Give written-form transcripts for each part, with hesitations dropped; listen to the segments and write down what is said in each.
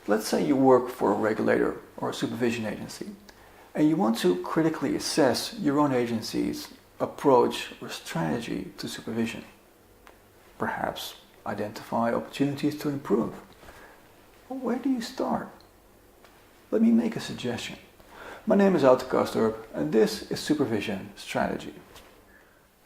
Let's say you work for a regulator or a supervision agency, and you want to critically assess your own agency's approach or strategy to supervision. Perhaps identify opportunities to improve. Well, where do you start? Let me make a suggestion. My name is Aute Kastorp, and this is Supervision Strategy.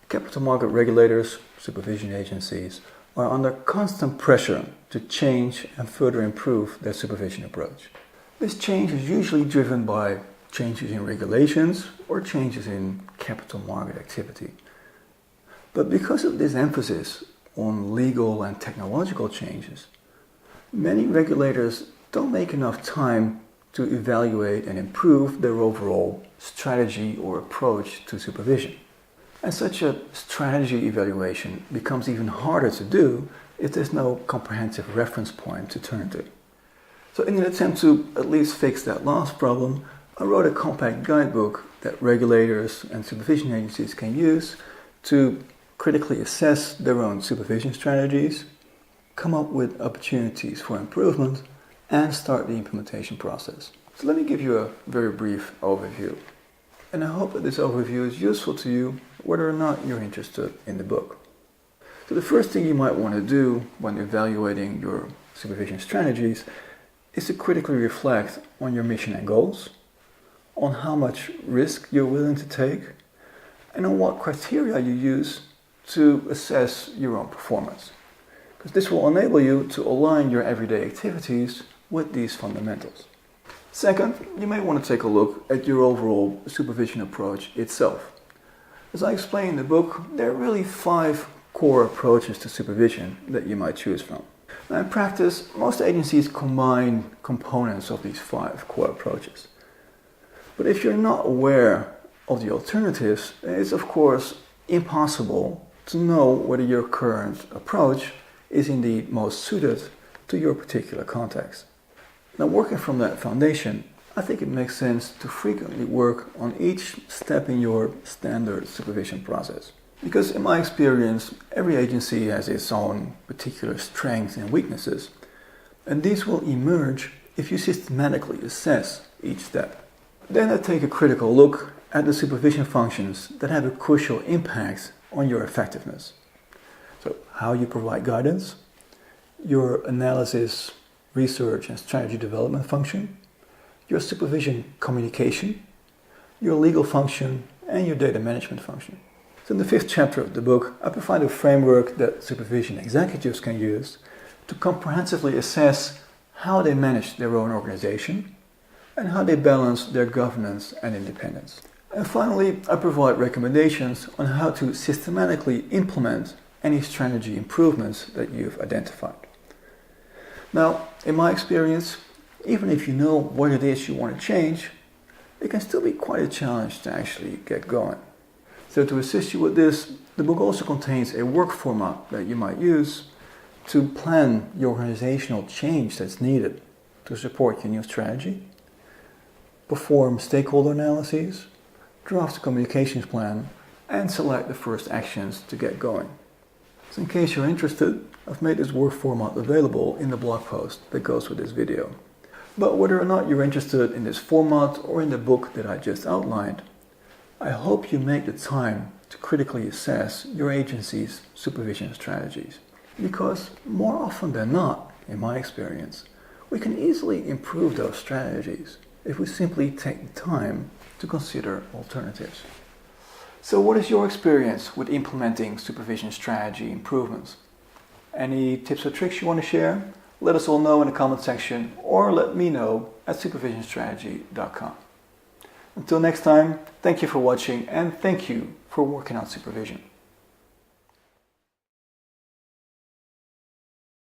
Capital market regulators, supervision agencies, are under constant pressure to change and further improve their supervision approach. This change is usually driven by changes in regulations or changes in capital market activity. But because of this emphasis on legal and technological changes, many regulators don't make enough time to evaluate and improve their overall strategy or approach to supervision. And such a strategy evaluation becomes even harder to do if there's no comprehensive reference point to turn to. So in an attempt to at least fix that last problem, I wrote a compact guidebook that regulators and supervision agencies can use to critically assess their own supervision strategies, come up with opportunities for improvement, and start the implementation process. So let me give you a very brief overview. And I hope that this overview is useful to you whether or not you're interested in the book. So the first thing you might want to do when evaluating your supervision strategies is to critically reflect on your mission and goals, on how much risk you're willing to take, and on what criteria you use to assess your own performance. Because this will enable you to align your everyday activities with these fundamentals. Second, you may want to take a look at your overall supervision approach itself. As I explain in the book, there are really 5 core approaches to supervision that you might choose from. Now in practice, most agencies combine components of these 5 core approaches. But if you're not aware of the alternatives, it's of course impossible to know whether your current approach is indeed most suited to your particular context. Now, working from that foundation, I think it makes sense to frequently work on each step in your standard supervision process. Because in my experience, every agency has its own particular strengths and weaknesses, and these will emerge if you systematically assess each step. Then I take a critical look at the supervision functions that have a crucial impact on your effectiveness. So, how you provide guidance, your analysis, research and strategy development function, your supervision communication, your legal function, and your data management function. So in the 5th chapter of the book, I provide a framework that supervision executives can use to comprehensively assess how they manage their own organization and how they balance their governance and independence. And finally, I provide recommendations on how to systematically implement any strategy improvements that you've identified. Now, in my experience, even if you know what it is you want to change, it can still be quite a challenge to actually get going. So to assist you with this, the book also contains a work format that you might use to plan the organizational change that's needed to support your new strategy, perform stakeholder analyses, draft a communications plan, and select the first actions to get going. So in case you're interested, I've made this work format available in the blog post that goes with this video. But whether or not you're interested in this format or in the book that I just outlined, I hope you make the time to critically assess your agency's supervision strategies. Because more often than not, in my experience, we can easily improve those strategies if we simply take the time to consider alternatives. So what is your experience with implementing supervision strategy improvements? Any tips or tricks you want to share? Let us all know in the comment section or let me know at supervisionstrategy.com. Until next time, thank you for watching and thank you for working on supervision.